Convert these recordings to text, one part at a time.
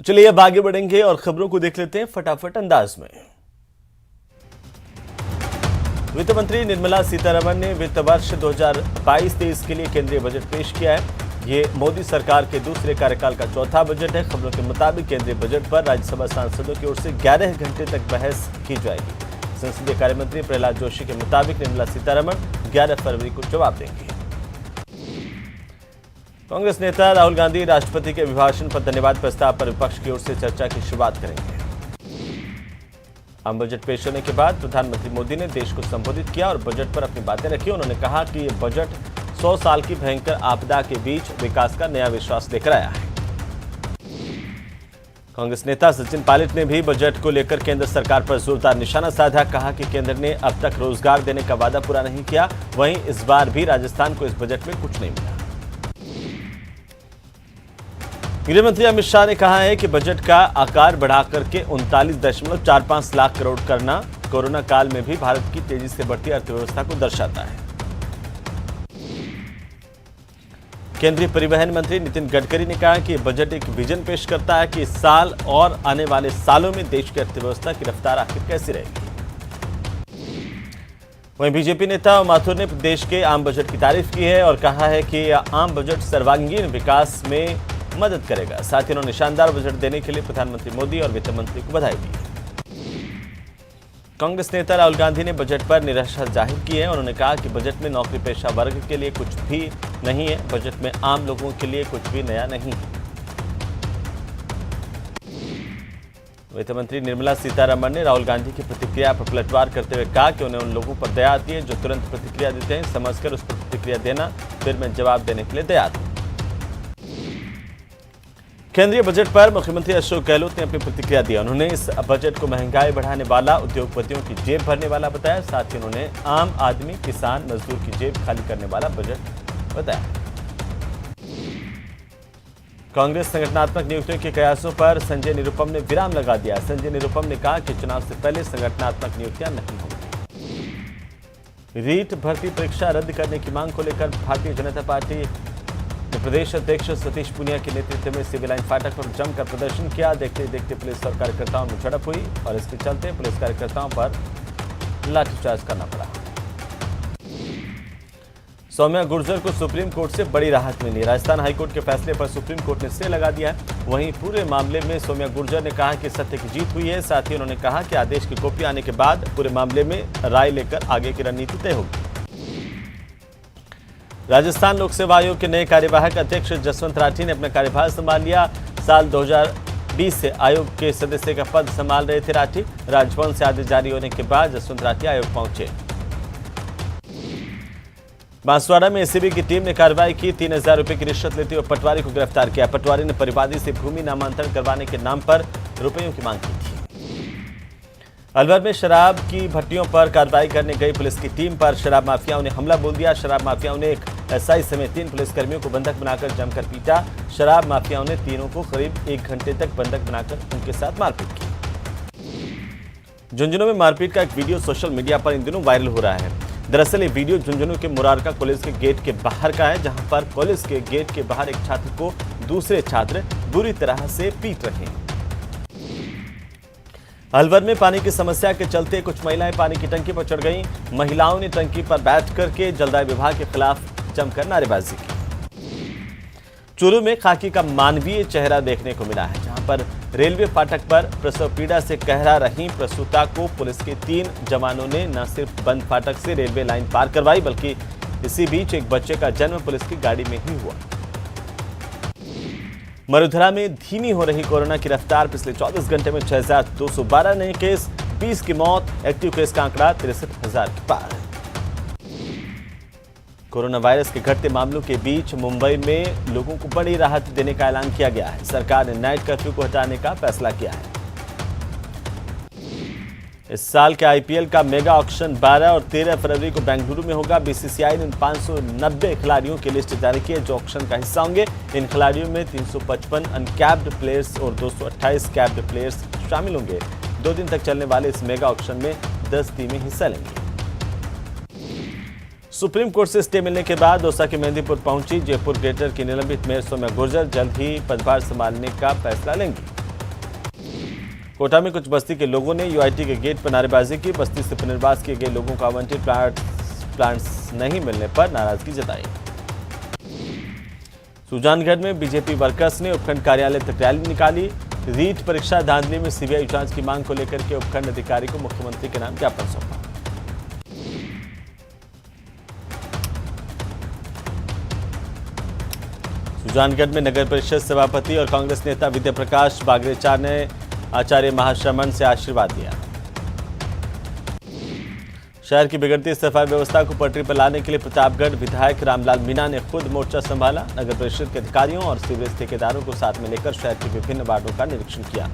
चलिए अब आगे बढ़ेंगे और खबरों को देख लेते हैं फटाफट अंदाज में। वित्त मंत्री निर्मला सीतारमण ने वित्त वर्ष 2022-23 के लिए केंद्रीय बजट पेश किया है। ये मोदी सरकार के दूसरे कार्यकाल का चौथा बजट है। खबरों के मुताबिक केंद्रीय बजट पर राज्यसभा सांसदों की ओर से 11 घंटे तक बहस की जाएगी। संसदीय कार्य मंत्री प्रहलाद जोशी के मुताबिक निर्मला सीतारमण 11 फरवरी को जवाब देंगे। कांग्रेस नेता राहुल गांधी राष्ट्रपति के अभिभाषण पर धन्यवाद प्रस्ताव पर विपक्ष की ओर से चर्चा की शुरुआत करेंगे। आम बजट पेश होने के बाद प्रधानमंत्री मोदी ने देश को संबोधित किया और बजट पर अपनी बातें रखी। उन्होंने कहा कि यह बजट 100 साल की भयंकर आपदा के बीच विकास का नया विश्वास लेकर आया है। कांग्रेस नेता सचिन पायलट ने भी बजट को लेकर केंद्र सरकार पर जोरदार निशाना साधा। कहा कि केंद्र ने अब तक रोजगार देने का वादा पूरा नहीं किया, वहीं इस बार भी राजस्थान को इस बजट में कुछ नहीं मिला। गृह मंत्री अमित शाह ने कहा है कि बजट का आकार बढ़ाकर के 39.45 लाख करोड़ करना कोरोना काल में भी भारत की तेजी से बढ़ती अर्थव्यवस्था को दर्शाता है। केंद्रीय परिवहन मंत्री नितिन गडकरी ने कहा कि बजट एक विजन पेश करता है कि इस साल और आने वाले सालों में देश की अर्थव्यवस्था की रफ्तार आखिर कैसी रहेगी। वहीं बीजेपी नेता माथुर ने देश के आम बजट की तारीफ की है और कहा है कि यह आम बजट सर्वांगीण विकास में मदद करेगा। साथ ही उन्होंने शानदार बजट देने के लिए प्रधानमंत्री मोदी और वित्त मंत्री को बधाई दी। कांग्रेस नेता राहुल गांधी ने बजट पर निराशा जाहिर की है। उन्होंने कहा कि बजट में नौकरी पेशा वर्ग के लिए कुछ भी नहीं है, बजट में आम लोगों के लिए कुछ भी नया नहीं है। वित्त मंत्री निर्मला सीतारमण ने राहुल गांधी की प्रतिक्रिया पर पलटवार करते हुए कहा कि उन्हें उन लोगों पर दया आती है जो तुरंत प्रतिक्रिया देते हैं, समझकर उस पर प्रतिक्रिया देना, फिर मैं जवाब देने के लिए तैयार हूं। केंद्रीय बजट पर मुख्यमंत्री अशोक गहलोत ने अपनी प्रतिक्रिया दी। उन्होंने इस बजट को महंगाई बढ़ाने वाला, उद्योगपतियों की जेब भरने वाला बताया। साथ ही उन्होंने आम आदमी, किसान, मजदूर की जेब खाली करने वाला बजट बताया। कांग्रेस संगठनात्मक नियुक्तियों के कयासों पर संजय निरुपम ने विराम लगा दिया। संजय निरुपम ने कहा कि चुनाव से पहले संगठनात्मक नियुक्तियां नहीं होंगी। रीट भर्ती परीक्षा रद्द करने की मांग को लेकर भारतीय जनता पार्टी प्रदेश अध्यक्ष सतीश पूनिया के नेतृत्व में सिविल लाइन फाटक पर जमकर प्रदर्शन किया। देखते देखते पुलिस और कार्यकर्ताओं में झड़प हुई और इसके चलते पुलिस कार्यकर्ताओं पर लाठीचार्ज करना पड़ा। सौम्या गुर्जर को सुप्रीम कोर्ट से बड़ी राहत मिली। राजस्थान हाईकोर्ट के फैसले पर सुप्रीम कोर्ट ने स्टे लगा दिया है। वहीं पूरे मामले में सौम्या गुर्जर ने कहा कि सत्य की जीत हुई है। साथ ही उन्होंने कहा कि आदेश की कॉपी आने के बाद पूरे मामले में राय लेकर आगे की रणनीति तय होगी। राजस्थान लोक सेवा आयोग के नए कार्यवाहक अध्यक्ष जसवंत राठी ने अपना कार्यभार संभाल लिया। साल 2020 से आयोग के सदस्य का पद संभाल रहे थे राठी। राजभवन से आदेश जारी होने के बाद जसवंत राठी आयोग पहुंचे। बांसवाड़ा में एसीबी की टीम ने कार्रवाई की। 3000 रुपए की रिश्वत लेते हुए पटवारी को गिरफ्तार किया। पटवारी ने परिवादी से भूमि नामांतरण करवाने के नाम पर रुपयों की मांग की थी। अलवर में शराब की भट्टियों पर कार्रवाई करने गई पुलिस की टीम पर शराब माफियाओं ने हमला बोल दिया। शराब माफियाओं ने एक एसआई समेत 3 पुलिसकर्मियों को बंधक बनाकर जमकर पीटा। शराब माफियाओं ने तीनों को करीब 1 घंटे तक बंधक बनाकर उनके साथ मारपीट की। झुंझुनू में मारपीट का एक वीडियो सोशल मीडिया पर इन दिनों वायरल हो रहा है। दरअसल ये वीडियो झुंझुनू के मुरारका कॉलेज के गेट के बाहर का है, जहां पर कॉलेज के गेट के बाहर एक छात्र को दूसरे छात्र बुरी तरह से पीट रहे हैं। अलवर में पानी की समस्या के चलते कुछ महिलाएं पानी की टंकी पर चढ़ गईं। महिलाओं ने टंकी पर बैठ करके जलदाय विभाग के खिलाफ जमकर नारेबाजी की। चूरू में खाकी का मानवीय चेहरा देखने को मिला है, जहां पर रेलवे फाटक पर प्रसव पीड़ा से कहरा रही प्रसूता को पुलिस के 3 जवानों ने न सिर्फ बंद फाटक से रेलवे लाइन पार करवाई, बल्कि इसी बीच एक बच्चे का जन्म पुलिस की गाड़ी में ही हुआ। मरुधरा में धीमी हो रही कोरोना की रफ्तार। पिछले 24 घंटे में 6212 नए केस, 20 की मौत। एक्टिव केस का आंकड़ा 63,000 के पार है। कोरोना वायरस के घटते मामलों के बीच मुंबई में लोगों को बड़ी राहत देने का ऐलान किया गया है। सरकार ने नाइट कर्फ्यू को हटाने का फैसला किया है। इस साल के आईपीएल का मेगा ऑक्शन 12 और 13 फरवरी को बेंगलुरु में होगा। बीसीसीआई ने 590 खिलाड़ियों की लिस्ट जारी की है जो ऑक्शन का हिस्सा होंगे। इन खिलाड़ियों में 355 अनकैप्ड प्लेयर्स और 228 कैप्ड प्लेयर्स शामिल होंगे। 2 दिन तक चलने वाले इस मेगा ऑक्शन में 10 टीमें हिस्सा लेंगी। सुप्रीम कोर्ट से स्टे मिलने के बाद दौसा के मेहंदीपुर पहुंची जयपुर ग्रेटर की निलंबित मेयर सौम्या गुर्जर जल्द ही पदभार संभालने का फैसला लेंगी। कोटा में कुछ बस्ती के लोगों ने यूआईटी के गेट पर नारेबाजी की। बस्ती से पुनर्वास किए गए लोगों को आवंटित प्लांट्स नहीं मिलने पर नाराजगी जताई। सुजानगढ़ में बीजेपी वर्कर्स ने उपखंड कार्यालय तक रैली निकाली। रीट परीक्षा धांधली में सीबीआई जांच की मांग को लेकर के उपखंड अधिकारी को मुख्यमंत्री के नाम ज्ञापन सौंपा। सुजानगढ़ में नगर परिषद सभापति और कांग्रेस नेता विद्या प्रकाश बागरेचा ने आचार्य महाश्रमण से आशीर्वाद लिया। शहर की बिगड़ती सफाई व्यवस्था को पटरी पर लाने के लिए प्रतापगढ़ विधायक रामलाल मीणा ने खुद मोर्चा संभाला। नगर परिषद के अधिकारियों और सीवरेज ठेकेदारों को साथ में लेकर शहर के विभिन्न वार्डों का निरीक्षण किया।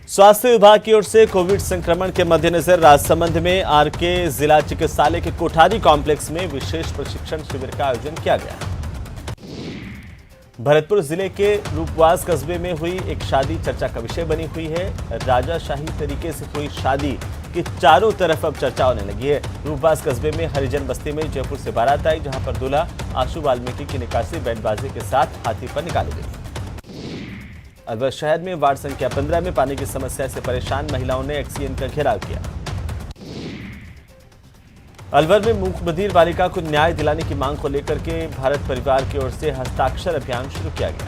स्वास्थ्य विभाग की ओर से कोविड संक्रमण के मद्देनजर राजसमंद में आरके जिला चिकित्सालय के कोठारी कॉम्प्लेक्स में विशेष प्रशिक्षण शिविर का आयोजन किया गया। भरतपुर जिले के रूपवास कस्बे में हुई एक शादी चर्चा का विषय बनी हुई है। राजाशाही तरीके से हुई शादी की चारों तरफ अब चर्चा होने लगी है। रूपवास कस्बे में हरिजन बस्ती में जयपुर से बारात आई, जहां पर दूल्हा आशु वाल्मीकि की निकासी बैंडबाजी के साथ हाथी पर निकाली गई। अलवर शहर में वार्ड संख्या 15 में पानी की समस्या से परेशान महिलाओं ने एक्सीएन का घेराव किया। अलवर में मूक बधिर बालिका को न्याय दिलाने की मांग को लेकर के भारत परिवार की ओर से हस्ताक्षर अभियान शुरू किया गया।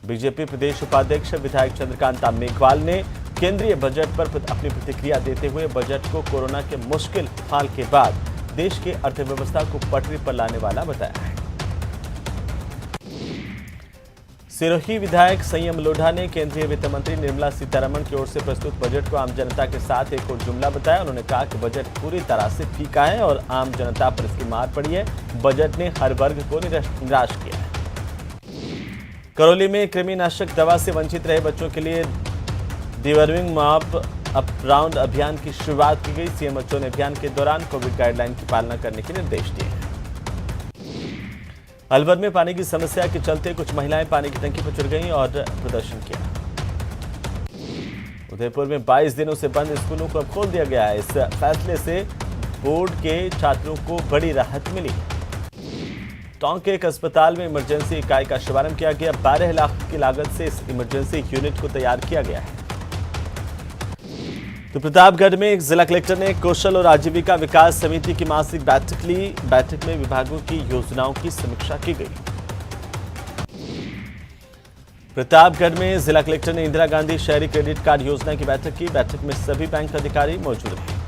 बीजेपी प्रदेश उपाध्यक्ष विधायक चंद्रकांत मेघवाल ने केंद्रीय बजट पर अपनी प्रतिक्रिया देते हुए बजट को कोरोना के मुश्किल हाल के बाद देश की अर्थव्यवस्था को पटरी पर लाने वाला बताया है। सिरोही विधायक संयम लोढ़ा ने केंद्रीय वित्त मंत्री निर्मला सीतारमण की ओर से प्रस्तुत बजट को आम जनता के साथ एक और जुमला बताया। उन्होंने कहा कि बजट पूरी तरह से फीका है और आम जनता पर इसकी मार पड़ी है। बजट ने हर वर्ग को निराश किया है। करौली में कृमिनाशक दवा से वंचित रहे बच्चों के लिए डिवर्मिंग मॉप अप राउंड अभियान की शुरुआत की गई। सीएमएचओ ने अभियान के दौरान कोविड गाइडलाइन की पालना करने के निर्देश दिए हैं। अलवर में पानी की समस्या के चलते कुछ महिलाएं पानी की टंकी पर चढ़ गईं और प्रदर्शन किया। उदयपुर में 22 दिनों से बंद स्कूलों को अब खोल दिया गया है। इस फैसले से बोर्ड के छात्रों को बड़ी राहत मिली है। टोंक के एक अस्पताल में इमरजेंसी इकाई का शुभारंभ किया गया। 12 लाख की लागत से इस इमरजेंसी यूनिट को तैयार किया गया है। तो प्रतापगढ़ में जिला कलेक्टर ने कौशल और आजीविका विकास समिति की मासिक बैठक ली। बैठक में विभागों की योजनाओं की समीक्षा की गई। प्रतापगढ़ में जिला कलेक्टर ने इंदिरा गांधी शहरी क्रेडिट कार्ड योजना की बैठक की। बैठक में सभी बैंक अधिकारी मौजूद रहे।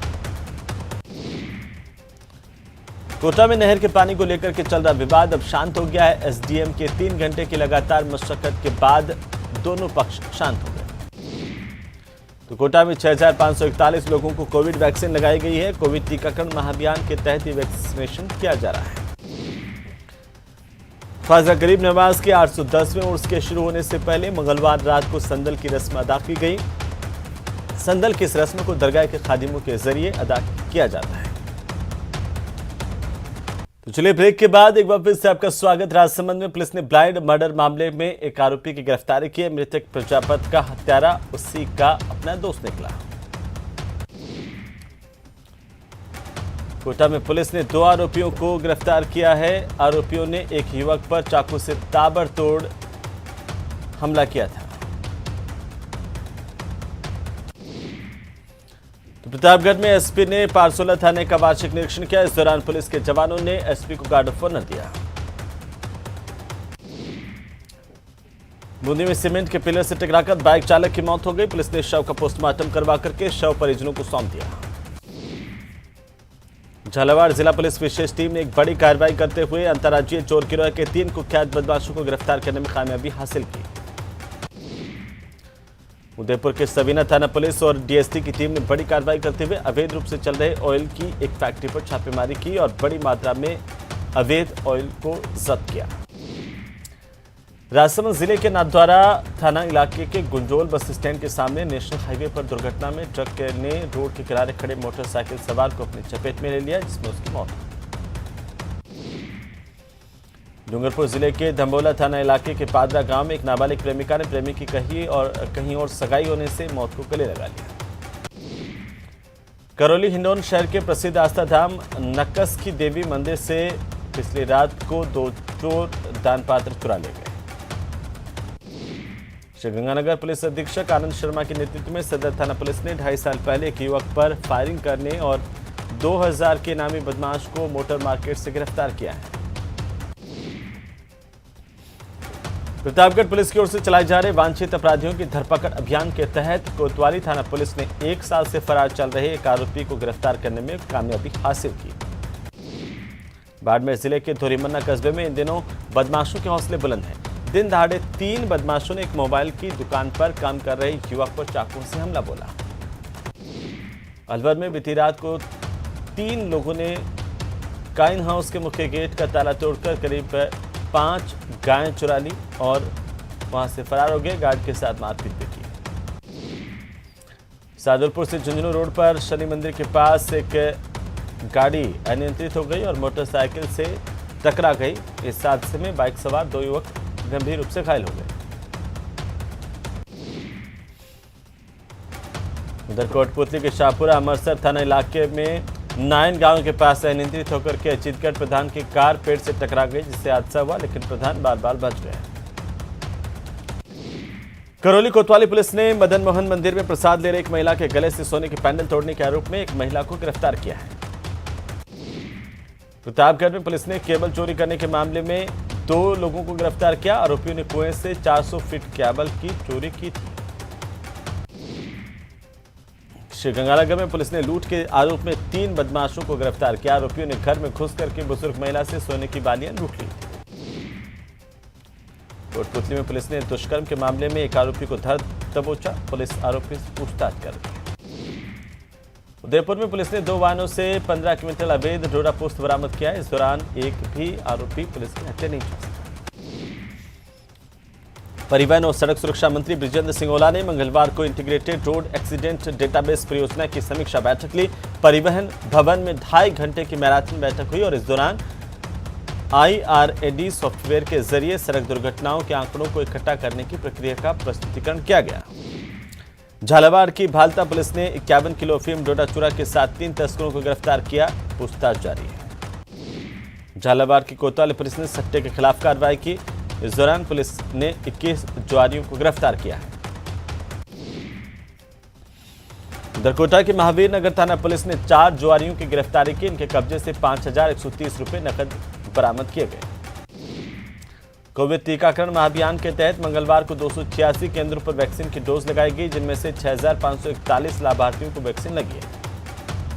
कोटा में नहर के पानी को लेकर के चल रहा विवाद अब शांत हो गया है। एसडीएम के 3 घंटे की लगातार मशक्कत के बाद दोनों पक्ष शांत हो गए। तो कोटा में 6,541 लोगों को कोविड वैक्सीन लगाई गई है। कोविड टीकाकरण महाअभियान के तहत ही वैक्सीनेशन किया जा रहा है। ख्वाजा गरीब नवाज के 810वें उर्स के शुरू होने से पहले मंगलवार रात को संदल की रस्म अदा की गई। संदल की इस रस्म को दरगाह के खादिमों के जरिए अदा किया जाता है। तो चलिए ब्रेक के बाद एक बार फिर से आपका स्वागत। राजसमंद में पुलिस ने ब्लाइंड मर्डर मामले में एक आरोपी की गिरफ्तारी की है। मृतक प्रजापत का हत्यारा उसी का अपना दोस्त निकला। कोटा में पुलिस ने 2 आरोपियों को गिरफ्तार किया है। आरोपियों ने एक युवक पर चाकू से ताबड़तोड़ हमला किया था। तो प्रतापगढ़ में एसपी ने पारसोला थाने का वार्षिक निरीक्षण किया। इस दौरान पुलिस के जवानों ने एसपी को गार्ड ऑफ ऑनर दिया। बूंदी में सीमेंट के पिलर से टकराकर बाइक चालक की मौत हो गई। पुलिस ने शव का पोस्टमार्टम करवा करके शव परिजनों को सौंप दिया। झालावाड़ जिला पुलिस विशेष टीम ने एक बड़ी कार्रवाई करते हुए अंतर्राज्यीय चोर गिरोह के 3 कुख्यात बदमाशों को गिरफ्तार करने में कामयाबी हासिल की। उदयपुर के सवीना थाना पुलिस और डीएसटी की टीम ने बड़ी कार्रवाई करते हुए अवैध रूप से चल रहे ऑयल की एक फैक्ट्री पर छापेमारी की और बड़ी मात्रा में अवैध ऑयल को जब्त किया। राजसमंद जिले के नाथद्वारा थाना इलाके के गुंजोल बस स्टैंड के सामने नेशनल हाईवे पर दुर्घटना में ट्रक ने रोड के किनारे खड़े मोटरसाइकिल सवार को अपनी चपेट में ले लिया, जिसमें उसकी मौत हुई। डूंगरपुर जिले के धंबोला थाना इलाके के पादरा गांव में एक नाबालिग प्रेमिका ने प्रेमी की कहीं और सगाई होने से मौत को गले लगा लिया। करौली हिंडौन शहर के प्रसिद्ध आस्था धाम नक्कस की देवी मंदिर से पिछली रात को 2 चोर दान पात्र चुरा ले गए। श्रीगंगानगर पुलिस अधीक्षक आनंद शर्मा के नेतृत्व में सदर थाना पुलिस ने 2.5 साल पहले एक युवक पर फायरिंग करने और 2000 के नामी बदमाश को मोटर मार्केट से गिरफ्तार किया है। प्रतापगढ़ पुलिस की ओर से चलाए जा रहे वांछित अपराधियों की धरपकड़ अभियान के तहत कोतवाली थाना पुलिस ने 1 साल से फरार चल रहे एक आरोपी को गिरफ्तार करने में कामयाबी हासिल की। बाड़मेर जिले के धोरीमन्ना कस्बे में इन दिनों बदमाशों के हौसले बुलंद हैं। दिन दहाड़े 3 बदमाशों ने एक मोबाइल की दुकान पर काम कर रहे युवक पर चाकू से हमला बोला। अलवर में बीती रात को 3 लोगों ने काइन हाउस के मुख्य गेट का ताला तोड़कर करीब 5 गायें चुरा ली और वहां से फरार हो गए। गार्ड के साथ मारपीट भी की। सादुलपुर से झुंझुनू रोड पर शनि मंदिर के पास एक गाड़ी अनियंत्रित हो गई और मोटरसाइकिल से टकरा गई। इस हादसे में बाइक सवार 2 युवक गंभीर रूप से घायल हो गए। उधर कोटपुतली के शाहपुरा अमरसर थाना इलाके में नायन गांव के पास अनियंत्रित होकर के अचितगढ़ प्रधान की कार पेड़ से टकरा गई, जिससे हादसा हुआ, लेकिन प्रधान बार बार बच गए। करौली कोतवाली पुलिस ने मदन मोहन मंदिर में प्रसाद ले रही एक महिला के गले से सोने के पैंडल तोड़ने के आरोप में एक महिला को गिरफ्तार किया है। प्रतापगढ़ में पुलिस ने केबल चोरी करने के मामले में 2 लोगों को गिरफ्तार किया। आरोपियों ने कुएं से 400 फीट केबल की चोरी की थी। श्रीगंगानगर में पुलिस ने लूट के आरोप में 3 बदमाशों को गिरफ्तार किया। आरोपियों ने घर में घुस करके बुजुर्ग महिला से सोने की बालियां लूट ली। कोटपुतली में पुलिस ने दुष्कर्म के मामले में एक आरोपी को धर दबोचा। पुलिस आरोपी से पूछताछ कर रही है। उदयपुर में पुलिस ने 2 वाहनों से 15 क्विंटल अवैध डोडा पोस्त बरामद किया। इस दौरान एक भी आरोपी पुलिस के हत्थे नहीं जा सका। परिवहन और सड़क सुरक्षा मंत्री बृजेंद्र सिंह ओला ने मंगलवार को इंटीग्रेटेड रोड एक्सीडेंट डेटाबेस परियोजना की समीक्षा बैठक ली। परिवहन भवन में 2.5 घंटे की मैराथन बैठक हुई और इस दौरान IRAD सॉफ्टवेयर के जरिए सड़क दुर्घटनाओं के आंकड़ों को इकट्ठा करने की प्रक्रिया का प्रस्तुतिकरण किया गया। झालावाड़ की भालता पुलिस ने 51 किलो अफीम डोडा चूरा के साथ 3 तस्करों को गिरफ्तार किया। पूछताछ जारी है। झालावाड़ की कोतवाली पुलिस ने सट्टे के खिलाफ कार्रवाई की। इस दौरान पुलिस ने 21 जुआरियों को गिरफ्तार किया है। दरकोटा की महावीर नगर थाना पुलिस ने 4 जुआरियों की गिरफ्तारी की। इनके कब्जे से 5130 रुपए नकद बरामद किए गए। कोविड टीकाकरण महाअभियान के तहत मंगलवार को 286 केंद्रों पर वैक्सीन की डोज लगाई गई, जिनमें से 6541 लाभार्थियों को वैक्सीन लगी है।